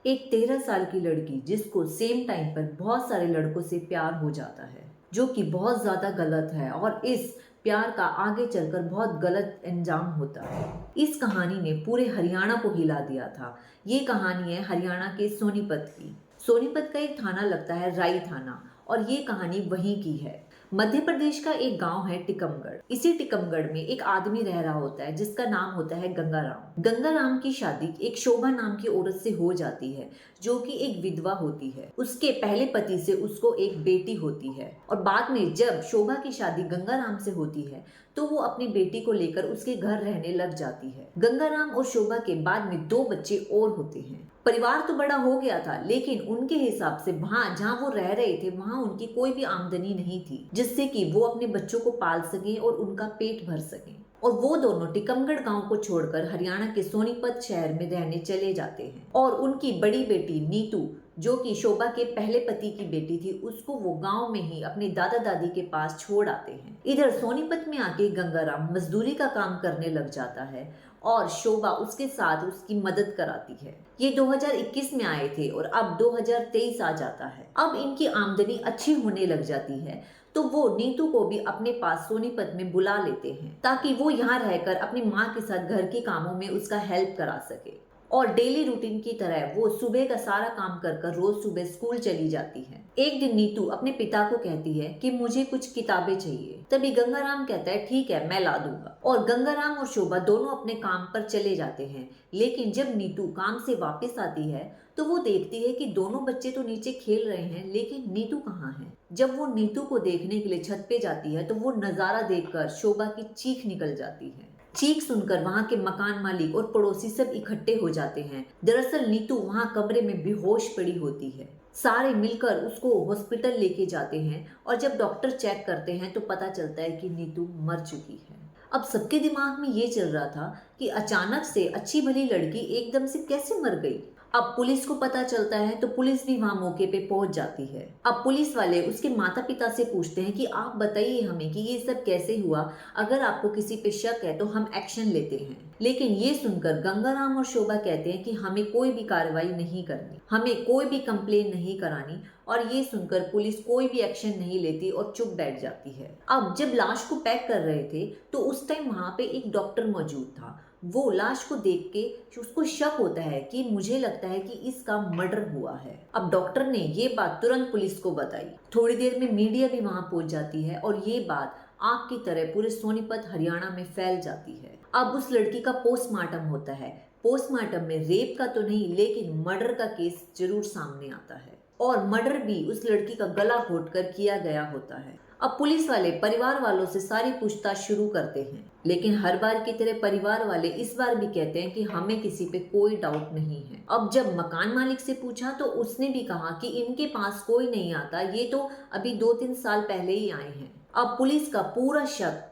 एक 13 साल की लड़की जिसको सेम टाइम पर बहुत सारे लड़कों से प्यार हो जाता है, जो कि बहुत ज़्यादा गलत है और इस प्यार का आगे चलकर बहुत गलत अंजाम होता है। इस कहानी ने पूरे हरियाणा को हिला दिया था। ये कहानी है हरियाणा के सोनीपत की। सोनीपत का एक थाना लगता है राई थाना और ये कहानी वहीं की है। मध्य प्रदेश का एक गांव है टिकमगढ़। इसी टिकमगढ़ में एक आदमी रह रहा होता है जिसका नाम होता है गंगाराम। गंगाराम की शादी एक शोभा नाम की औरत से हो जाती है, जो कि एक विधवा होती है। उसके पहले पति से उसको एक बेटी होती है और बाद में जब शोभा की शादी गंगाराम से होती है तो वो अपनी बेटी को लेकर उसके घर रहने लग जाती है। गंगाराम और शोभा के बाद में 2 बच्चे और होते हैं। परिवार तो बड़ा हो गया था, लेकिन उनके हिसाब से वहां जहां वो रह रहे थे वहां उनकी कोई भी आमदनी नहीं थी जिससे कि वो अपने बच्चों को पाल सके और उनका पेट भर सके। और वो दोनों टिकमगढ़ गांव को छोड़कर हरियाणा के सोनीपत शहर में रहने चले जाते हैं और उनकी बड़ी बेटी नीतू, जो कि शोभा के पहले पति की बेटी थी, उसको वो गांव में ही अपने दादा दादी के पास छोड़ आते हैं। इधर सोनीपत में आके गंगाराम मजदूरी का काम करने लग जाता है और शोभा उसके साथ उसकी मदद कराती है। ये 2021 में आए थे और अब 2023 आ जाता है। अब इनकी आमदनी अच्छी होने लग जाती है तो वो नीतू को भी अपने पास सोनीपत में बुला लेते हैं ताकि वो यहाँ रहकर अपनी माँ के साथ घर के कामों में उसका हेल्प करा सके। और डेली रूटीन की तरह वो सुबह का सारा काम कर कर रोज सुबह स्कूल चली जाती है। एक दिन नीतू अपने पिता को कहती है कि मुझे कुछ किताबें चाहिए। तभी गंगाराम कहता है ठीक है, मैं ला दूंगा। और गंगाराम और शोभा दोनों अपने काम पर चले जाते हैं। लेकिन जब नीतू काम से वापस आती है तो वो देखती है कि दोनों बच्चे तो नीचे खेल रहे हैं, लेकिन नीतू कहाँ है। जब वो नीतू को देखने के लिए छत पे जाती है तो वो नजारा देखकर शोभा की चीख निकल जाती है। चीख सुनकर वहां के मकान मालिक और पड़ोसी सब इकट्ठे हो जाते हैं। दरअसल नीतू वहां कमरे में बेहोश पड़ी होती है। सारे मिलकर उसको हॉस्पिटल लेके जाते हैं और जब डॉक्टर चेक करते हैं तो पता चलता है कि नीतू मर चुकी है। अब सबके दिमाग में ये चल रहा था कि अचानक से अच्छी भली लड़की एकदम से कैसे मर गई। अब पुलिस को पता चलता है तो पुलिस भी वहां मौके पे पहुंच जाती है। अब पुलिस वाले उसके माता पिता से पूछते हैं कि आप बताइए हमें कि ये सब कैसे हुआ, अगर आपको किसी पे शक है तो हम एक्शन लेते हैं। लेकिन ये सुनकर गंगाराम और शोभा कहते हैं कि हमें कोई भी कार्रवाई नहीं करनी, हमें कोई भी कंप्लेन नहीं करानी। और ये सुनकर पुलिस कोई भी एक्शन नहीं लेती और चुप बैठ जाती है। अब जब लाश को पैक कर रहे थे तो उस टाइम वहां पे एक डॉक्टर मौजूद था। वो लाश को देख के उसको शक होता है कि मुझे लगता है कि इसका मर्डर हुआ है। अब डॉक्टर ने ये बात तुरंत पुलिस को बताई। थोड़ी देर में मीडिया भी वहां पहुंच जाती है और ये बात आग की तरह पूरे सोनीपत हरियाणा में फैल जाती है। अब उस लड़की का पोस्टमार्टम होता है। पोस्टमार्टम में रेप का तो नहीं लेकिन मर्डर का केस जरूर सामने आता है और मर्डर भी उस लड़की का गला घोटकर किया गया होता है। अब पुलिस वाले परिवार वालों से सारी पूछताछ शुरू करते हैं, लेकिन हर बार की तरह परिवार वाले इस बार भी कहते हैं कि हमें किसी पे कोई डाउट नहीं है। अब जब मकान मालिक से पूछा तो उसने भी कहा कि इनके पास कोई नहीं आता, ये तो अभी 2-3 साल पहले ही आए हैं। अब पुलिस का पूरा शक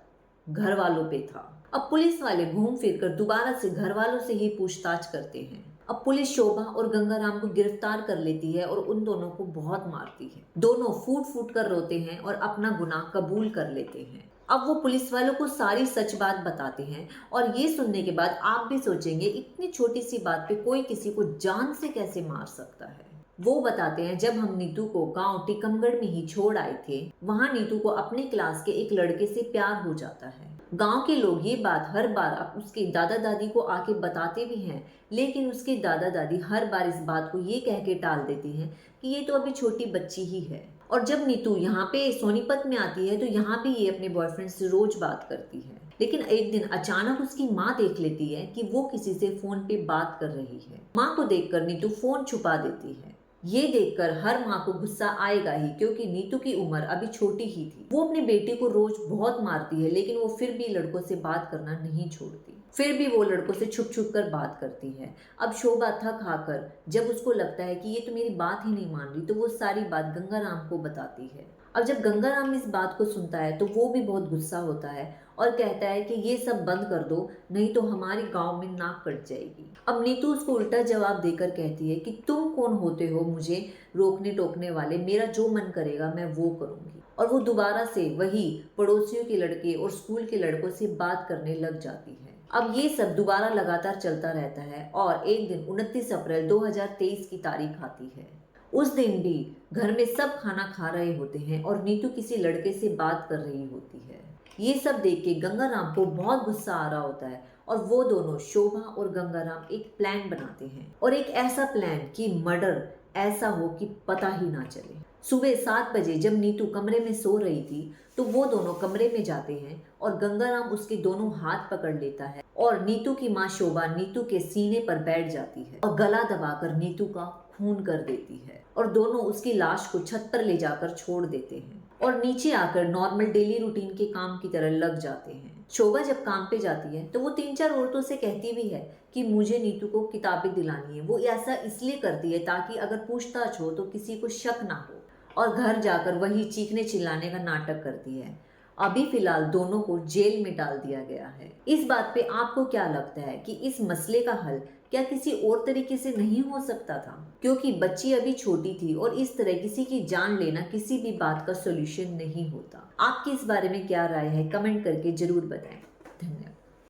घर वालों पे था। अब पुलिस वाले घूम फिर कर दोबारा से घर वालों से ही पूछताछ करते हैं। अब पुलिस शोभा और गंगाराम को गिरफ्तार कर लेती है और उन दोनों को बहुत मारती है। दोनों फूट फूट कर रोते हैं और अपना गुनाह कबूल कर लेते हैं। अब वो पुलिस वालों को सारी सच बात बताते हैं और ये सुनने के बाद आप भी सोचेंगे इतनी छोटी सी बात पे कोई किसी को जान से कैसे मार सकता है। वो बताते हैं जब हम नीतू को गांव टिकमगढ़ में ही छोड़ आए थे, वहां नीतू को अपने क्लास के एक लड़के से प्यार हो जाता है। गांव के लोग ये बात हर बार अब उसके दादा दादी को आके बताते भी हैं, लेकिन उसके दादा दादी हर बार इस बात को ये कह के टाल देती हैं कि ये तो अभी छोटी बच्ची ही है। और जब नीतू यहाँ पे सोनीपत में आती है तो यहाँ भी ये अपने बॉयफ्रेंड से रोज बात करती है। लेकिन एक दिन अचानक उसकी माँ देख लेती है कि वो किसी से फोन पे बात कर रही है। माँ को देखकर नीतू फोन छुपा देती है। ये देखकर हर माँ को गुस्सा आएगा ही, क्योंकि नीतू की उम्र अभी छोटी ही थी। वो अपने बेटे को रोज बहुत मारती है, लेकिन वो फिर भी लड़कों से बात करना नहीं छोड़ती। फिर भी वो लड़कों से छुप छुप कर बात करती है। अब शोभा थक हाकर जब उसको लगता है कि ये तो मेरी बात ही नहीं मान रही, तो वो सारी बात गंगाराम को बताती है। अब जब गंगाराम इस बात को सुनता है तो वो भी बहुत गुस्सा होता है और कहता है कि ये सब बंद कर दो, नहीं तो हमारे गांव में नाक कट जाएगी। अब नीतू उसको उल्टा जवाब देकर कहती है कि तुम कौन होते हो मुझे रोकने टोकने वाले, मेरा जो मन करेगा मैं वो करूंगी। और वो दोबारा से वही पड़ोसियों के लड़के और स्कूल के लड़कों से बात करने लग जाती है। अब ये सब दोबारा लगातार चलता रहता है और एक दिन 29 अप्रैल 2023 की तारीख आती है। उस दिन भी घर में सब खाना खा रहे होते हैं और नीतू किसी लड़के से बात कर रही होती है। ये सब देख के गंगाराम को बहुत गुस्सा आ रहा होता है और वो दोनों शोभा और गंगाराम एक प्लान बनाते हैं, और एक ऐसा प्लान कि मर्डर ऐसा हो कि पता ही ना चले। सुबह 7 बजे जब नीतू कमरे में सो रही थी तो वो दोनों कमरे में जाते हैं और गंगाराम उसके दोनों हाथ पकड़ लेता है और नीतू की माँ शोभा नीतू के सीने पर बैठ जाती है और गला दबाकर नीतू का खून कर देती है और दोनों उसकी लाश को छत पर ले जाकर छोड़ देते हैं और नीचे आकर नॉर्मल डेली रूटीन के काम की तरह लग जाते हैं। शोभा जब काम पे जाती है तो वो 3-4 औरतों से कहती भी है कि मुझे नीतू को किताबें दिलानी है। वो ऐसा इसलिए करती है ताकि अगर पूछताछ हो तो किसी को शक ना हो, और घर जाकर वही चीखने चिल्लाने का नाटक करती है। अभी फिलहाल दोनों को जेल में डाल दिया गया है। इस बात पे आपको क्या लगता है कि इस मसले का हल क्या किसी और तरीके से नहीं हो सकता था? क्योंकि बच्ची अभी छोटी थी और इस तरह किसी की जान लेना किसी भी बात का सॉल्यूशन नहीं होता। आपकी इस बारे में क्या राय है? कमेंट करके जरूर बताएं। धन्यवाद।